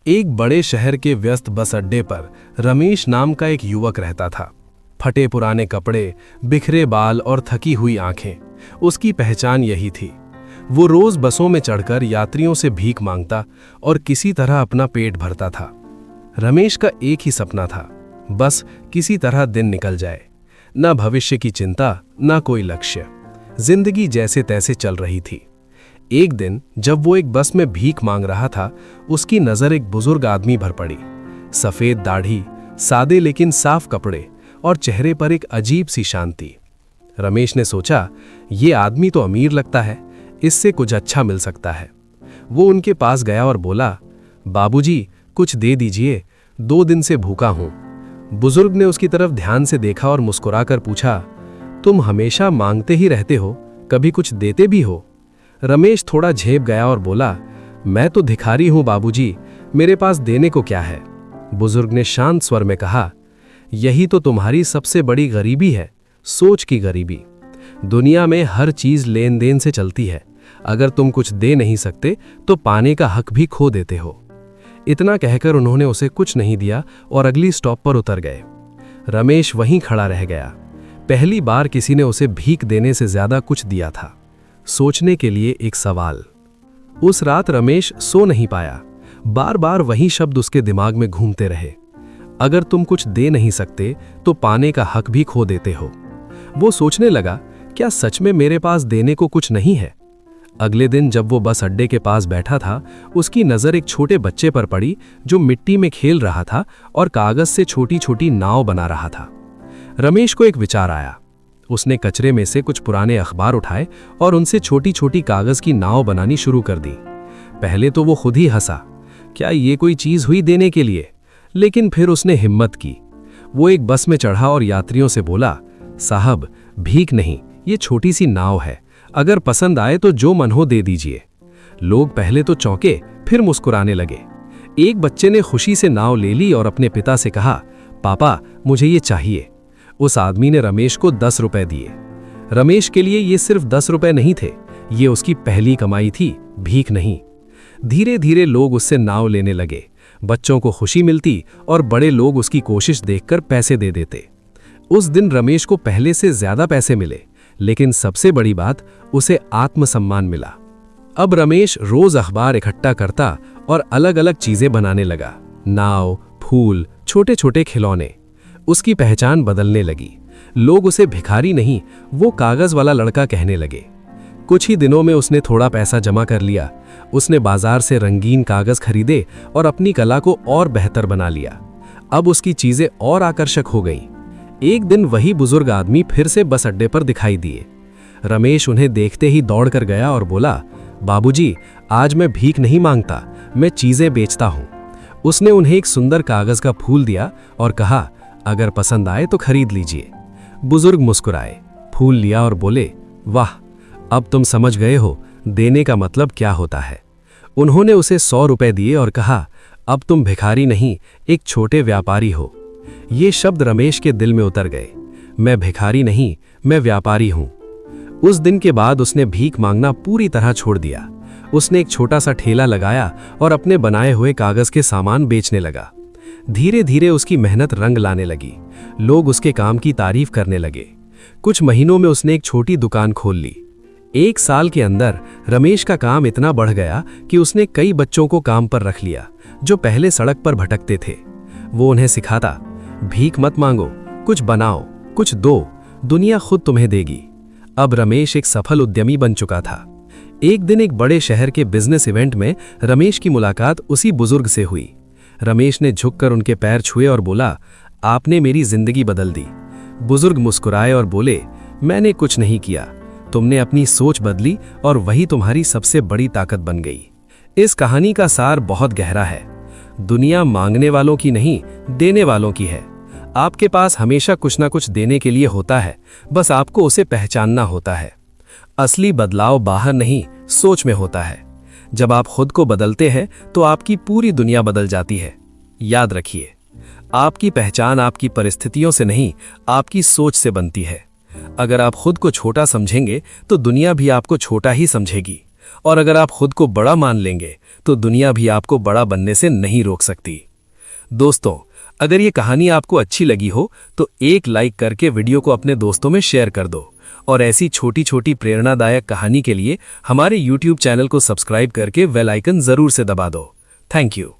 एक बड़े शहर के व्यस्त बस अड्डे पर रमेश नाम का एक युवक रहता था। फटे पुराने कपड़े, बिखरे बाल और थकी हुई आंखें, उसकी पहचान यही थी। वो रोज बसों में चढ़कर यात्रियों से भीख मांगता और किसी तरह अपना पेट भरता था। रमेश का एक ही सपना था, बस किसी तरह दिन निकल जाए। न भविष्य की चिंता, न कोई लक्ष्य, जिंदगी जैसे तैसे चल रही थी। एक दिन जब वो एक बस में भीख मांग रहा था, उसकी नजर एक बुजुर्ग आदमी पर पड़ी। सफेद दाढ़ी, सादे लेकिन साफ कपड़े और चेहरे पर एक अजीब सी शांति। रमेश ने सोचा, ये आदमी तो अमीर लगता है, इससे कुछ अच्छा मिल सकता है। वो उनके पास गया और बोला, बाबूजी कुछ दे दीजिए, 2 दिन से भूखा हूं। बुजुर्ग ने उसकी तरफ ध्यान से देखा और मुस्कुराकर पूछा, तुम हमेशा मांगते ही रहते हो, कभी कुछ देते भी हो? रमेश थोड़ा झेप गया और बोला, मैं तो भिखारी हूं बाबूजी, मेरे पास देने को क्या है? बुजुर्ग ने शांत स्वर में कहा, यही तो तुम्हारी सबसे बड़ी गरीबी है, सोच की गरीबी। दुनिया में हर चीज लेन देन से चलती है। अगर तुम कुछ दे नहीं सकते तो पाने का हक भी खो देते हो। इतना कहकर उन्होंने उसे कुछ नहीं दिया और अगली स्टॉप पर उतर गए। रमेश वहीं खड़ा रह गया। पहली बार किसी ने उसे भीख देने से ज्यादा कुछ दिया था। सोचने के लिए एक सवाल। उस रात रमेश सो नहीं पाया। बार बार वही शब्द उसके दिमाग में घूमते रहे। अगर तुम कुछ दे नहीं सकते तो पाने का हक भी खो देते हो। वो सोचने लगा, क्या सच में मेरे पास देने को कुछ नहीं है? अगले दिन जब वो बस अड्डे के पास बैठा था, उसकी नजर एक छोटे बच्चे पर पड़ी जो मिट्टी में खेल रहा था और कागज से छोटी छोटी नाव बना रहा था। रमेश को एक विचार आया। उसने कचरे में से कुछ पुराने अखबार उठाए और उनसे छोटी छोटी कागज की नाव बनानी शुरू कर दी। पहले तो वो खुद ही हंसा, क्या ये कोई चीज हुई देने के लिए? लेकिन फिर उसने हिम्मत की। वो एक बस में चढ़ा और यात्रियों से बोला, साहब भीख नहीं, ये छोटी सी नाव है, अगर पसंद आए तो जो मन हो दे दीजिए। लोग पहले तो चौंके, फिर मुस्कुराने लगे। एक बच्चे ने खुशी से नाव ले ली और अपने पिता से कहा, पापा मुझे ये चाहिए। उस आदमी ने रमेश को 10 रुपए दिए। रमेश के लिए ये सिर्फ 10 रुपए नहीं थे, ये उसकी पहली कमाई थी, भीख नहीं। धीरे धीरे लोग उससे नाव लेने लगे। बच्चों को खुशी मिलती और बड़े लोग उसकी कोशिश देखकर पैसे दे देते। उस दिन रमेश को पहले से ज्यादा पैसे मिले, लेकिन सबसे बड़ी बात, उसे आत्मसम्मान मिला। अब रमेश रोज अखबार इकट्ठा करता और अलग अलग चीजें बनाने लगा, नाव, फूल, छोटे छोटे खिलौने। उसकी पहचान बदलने लगी। लोग उसे भिखारी नहीं, वो कागज वाला लड़का कहने लगे। कुछ ही दिनों में उसने थोड़ा पैसा जमा कर लिया। उसने बाजार से रंगीन कागज खरीदे और अपनी कला को और बेहतर बना लिया। अब उसकी चीजें और आकर्षक हो गईं। एक दिन वही बुजुर्ग आदमी फिर से बस अड्डे पर दिखाई दिए। रमेश उन्हें देखते ही दौड़कर गया और बोला, बाबूजी आज मैं भीख नहीं मांगता, मैं चीजें बेचता हूं। उसने उन्हें एक सुंदर कागज का फूल दिया और कहा, अगर पसंद आए तो खरीद लीजिए। बुजुर्ग मुस्कुराए, फूल लिया और बोले, वाह, अब तुम समझ गए हो देने का मतलब क्या होता है। उन्होंने उसे 100 रुपए दिए और कहा, अब तुम भिखारी नहीं, एक छोटे व्यापारी हो। ये शब्द रमेश के दिल में उतर गए। मैं भिखारी नहीं, मैं व्यापारी हूं। उस दिन के बाद उसने भीख मांगना पूरी तरह छोड़ दिया। उसने एक छोटा सा ठेला लगाया और अपने बनाए हुए कागज के सामान बेचने लगा। धीरे धीरे उसकी मेहनत रंग लाने लगी। लोग उसके काम की तारीफ करने लगे। कुछ महीनों में उसने एक छोटी दुकान खोल ली। 1 साल के अंदर रमेश का काम इतना बढ़ गया कि उसने कई बच्चों को काम पर रख लिया जो पहले सड़क पर भटकते थे। वो उन्हें सिखाता, भीख मत मांगो, कुछ बनाओ, कुछ दो, दुनिया खुद तुम्हें देगी। अब रमेश एक सफल उद्यमी बन चुका था। एक दिन एक बड़े शहर के बिजनेस इवेंट में रमेश की मुलाकात उसी बुजुर्ग से हुई। रमेश ने झुककर उनके पैर छुए और बोला, आपने मेरी जिंदगी बदल दी। बुजुर्ग मुस्कुराए और बोले, मैंने कुछ नहीं किया, तुमने अपनी सोच बदली और वही तुम्हारी सबसे बड़ी ताकत बन गई। इस कहानी का सार बहुत गहरा है। दुनिया मांगने वालों की नहीं, देने वालों की है। आपके पास हमेशा कुछ ना कुछ देने के लिए होता है, बस आपको उसे पहचानना होता है। असली बदलाव बाहर नहीं, सोच में होता है। जब आप खुद को बदलते हैं तो आपकी पूरी दुनिया बदल जाती है। याद रखिए, आपकी पहचान आपकी परिस्थितियों से नहीं, आपकी सोच से बनती है। अगर आप खुद को छोटा समझेंगे तो दुनिया भी आपको छोटा ही समझेगी, और अगर आप खुद को बड़ा मान लेंगे तो दुनिया भी आपको बड़ा बनने से नहीं रोक सकती। दोस्तों, अगर ये कहानी आपको अच्छी लगी हो तो एक लाइक करके वीडियो को अपने दोस्तों में शेयर कर दो और ऐसी छोटी छोटी प्रेरणादायक कहानी के लिए हमारे YouTube चैनल को सब्सक्राइब करके बेल आइकन जरूर से दबा दो। Thank you.